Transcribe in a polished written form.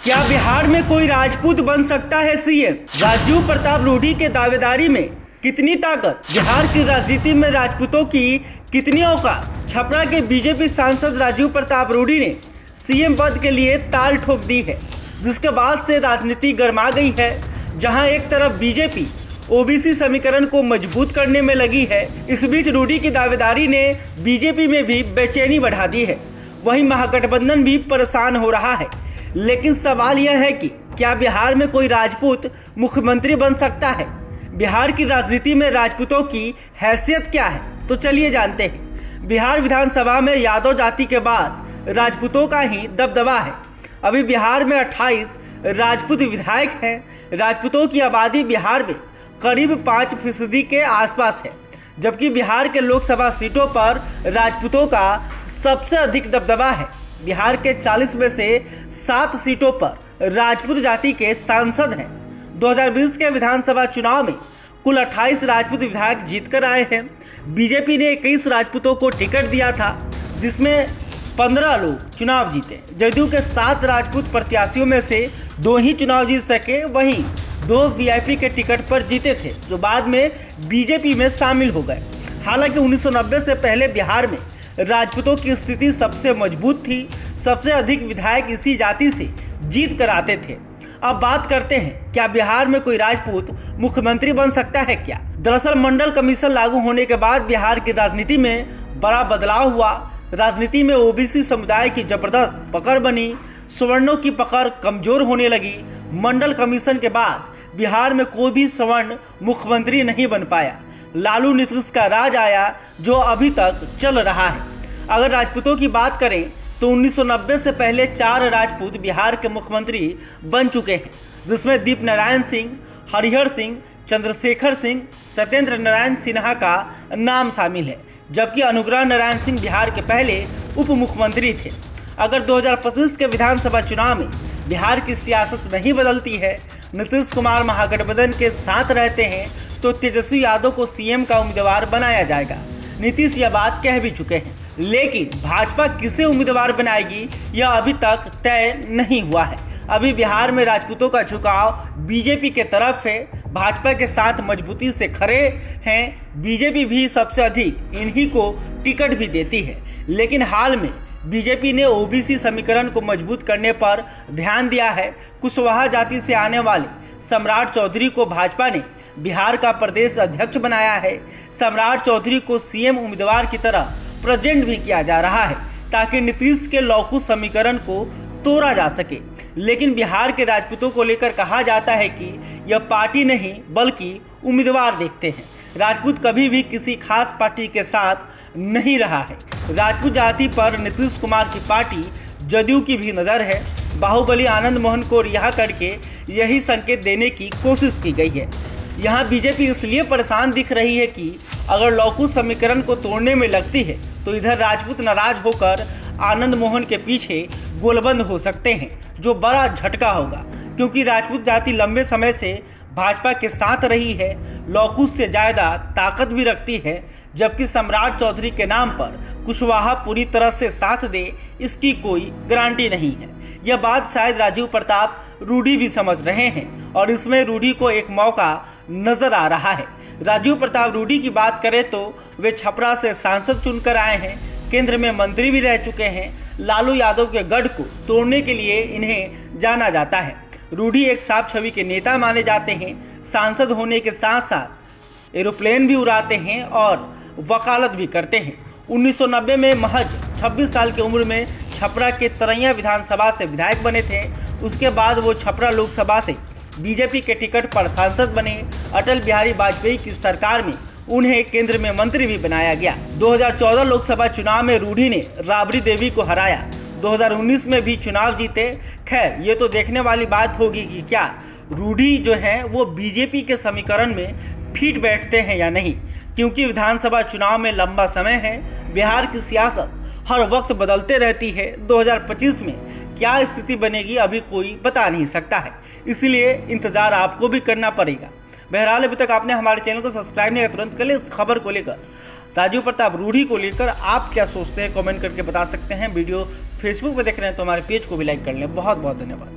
क्या बिहार में कोई राजपूत बन सकता है सीएम? राजीव प्रताप रूडी के दावेदारी में कितनी ताकत? बिहार की राजनीति में राजपूतों की कितनी औकात? छपरा के बीजेपी सांसद राजीव प्रताप रूडी ने सीएम पद के लिए ताल ठोक दी है, जिसके बाद से राजनीति गर्मा गई है। जहां एक तरफ बीजेपी ओबीसी समीकरण को मजबूत करने में लगी है, इस बीच रूडी की दावेदारी ने बीजेपी में भी बेचैनी बढ़ा दी है। वहीं महागठबंधन भी परेशान हो रहा है। लेकिन सवाल यह है कि क्या बिहार में कोई राजपूत मुख्यमंत्री बन सकता है? बिहार की राजनीति में राजपूतों की हैसियत क्या है, तो चलिए जानते हैं। बिहार विधानसभा में यादव जाति के बाद राजपूतों का ही दबदबा है। अभी बिहार में 28 राजपूत विधायक हैं। राजपूतों की आबादी बिहार में करीब 5% के आसपास है, जबकि बिहार के लोकसभा सीटों पर राजपूतों का सबसे अधिक दबदबा है। बिहार के 40 में से 7 सीटों पर राजपूत जाति के सांसद हैं। 2020 के विधानसभा चुनाव में कुल 28 राजपूत विधायक जीतकर आए हैं। बीजेपी ने 21 राजपूतों को टिकट दिया था, जिसमें 15 लोग चुनाव जीते। जदयू के 7 राजपूत प्रत्याशियों में से 2 ही चुनाव जीत सके, वहीं 2 वीआईपी के टिकट पर जीते थे, जो बाद में बीजेपी में शामिल हो गए। हालांकि 1990 से पहले बिहार में राजपूतों की स्थिति सबसे मजबूत थी। सबसे अधिक विधायक इसी जाति से जीत कर आते थे। अब बात करते हैं, क्या बिहार में कोई राजपूत मुख्यमंत्री बन सकता है क्या? दरअसल मंडल कमीशन लागू होने के बाद बिहार की राजनीति में बड़ा बदलाव हुआ। राजनीति में ओबीसी समुदाय की जबरदस्त पकड़ बनी, सवर्णों की पकड़ कमजोर होने लगी। मंडल कमीशन के बाद बिहार में कोई भी सवर्ण मुख्यमंत्री नहीं बन पाया। लालू नीतीश का राज आया, जो अभी तक चल रहा है। अगर राजपूतों की बात करें तो 1990 से पहले 4 राजपूत बिहार के मुख्यमंत्री बन चुके हैं, जिसमें दीप नारायण सिंह, हरिहर सिंह, चंद्रशेखर सिंह, सत्येंद्र नारायण सिन्हा का नाम शामिल है, जबकि अनुग्रह नारायण सिंह बिहार के पहले उप मुख्यमंत्री थे। अगर 2025 के विधानसभा चुनाव में बिहार की सियासत नहीं बदलती है, नीतीश कुमार महागठबंधन के साथ रहते हैं, तो तेजस्वी यादव को सीएम का उम्मीदवार बनाया जाएगा। नीतीश यह बात कह भी चुके हैं, लेकिन भाजपा किसे उम्मीदवार बनाएगी यह अभी तक तय नहीं हुआ है। अभी बिहार में राजपूतों का झुकाव बीजेपी के तरफ है। भाजपा के साथ मजबूती से खड़े हैं। बीजेपी भी सबसे अधिक इन्हीं को टिकट भी देती है। लेकिन हाल में बीजेपी ने ओबीसी समीकरण को मजबूत करने पर ध्यान दिया है। कुशवाहा जाति से आने वाले सम्राट चौधरी को भाजपा ने बिहार का प्रदेश अध्यक्ष बनाया है। सम्राट चौधरी को सीएम उम्मीदवार की तरह प्रेजेंट भी किया जा रहा है, ताकि नीतीश के लौकुश समीकरण को तोड़ा जा सके। लेकिन बिहार के राजपूतों को लेकर कहा जाता है कि यह पार्टी नहीं बल्कि उम्मीदवार देखते हैं। राजपूत कभी भी किसी खास पार्टी के साथ नहीं रहा है। राजपूत जाति पर नीतीश कुमार की पार्टी जदयू की भी नज़र है। बाहुबली आनंद मोहन को रिहा करके यही संकेत देने की कोशिश की गई है। यहाँ बीजेपी इसलिए परेशान दिख रही है कि अगर लौकुश समीकरण को तोड़ने में लगती है, तो इधर राजपूत नाराज होकर आनंद मोहन के पीछे गोलबंद हो सकते हैं, जो बड़ा झटका होगा, क्योंकि राजपूत जाति लंबे समय से भाजपा के साथ रही है, लौकुश से ज़्यादा ताकत भी रखती है। जबकि सम्राट चौधरी के नाम पर कुशवाहा पूरी तरह से साथ दे, इसकी कोई गारंटी नहीं है। यह बात शायद राजीव प्रताप रूडी भी समझ रहे हैं, और इसमें रूडी को एक मौका नजर आ रहा है। राजीव प्रताप रूडी की बात करें तो वे छपरा से सांसद चुनकर आए हैं, केंद्र में मंत्री भी रह चुके हैं। लालू यादव के गढ़ को तोड़ने के लिए इन्हें जाना जाता है। रूडी एक साफ छवि के नेता माने जाते हैं। सांसद होने के साथ साथ एरोप्लेन भी उड़ाते हैं और वकालत भी करते हैं। 1990 में महज 26 साल की उम्र में छपरा के तरैया विधानसभा से विधायक बने थे। उसके बाद वो छपरा लोकसभा से बीजेपी के टिकट पर सांसद बने। अटल बिहारी वाजपेयी की सरकार में उन्हें केंद्र में मंत्री भी बनाया गया। 2014 लोकसभा चुनाव में रूडी ने राबड़ी देवी को हराया। 2019 में भी चुनाव जीते। खैर, ये तो देखने वाली बात होगी कि क्या रूडी जो है वो बीजेपी के समीकरण में फिट बैठते हैं या नहीं, क्योंकि विधानसभा चुनाव में लंबा समय है। बिहार की सियासत हर वक्त बदलते रहती है। 2025 में क्या स्थिति बनेगी अभी कोई बता नहीं सकता है, इसलिए इंतजार आपको भी करना पड़ेगा। बहरहाल अभी तक आपने हमारे चैनल को सब्सक्राइब नहीं किया, तुरंत कर ले। इस खबर को लेकर राजीव प्रताप रूडी को लेकर आप क्या सोचते हैं, कमेंट करके बता सकते हैं। वीडियो फेसबुक पर देख रहे हैं तो हमारे पेज को भी लाइक कर लें। बहुत बहुत धन्यवाद।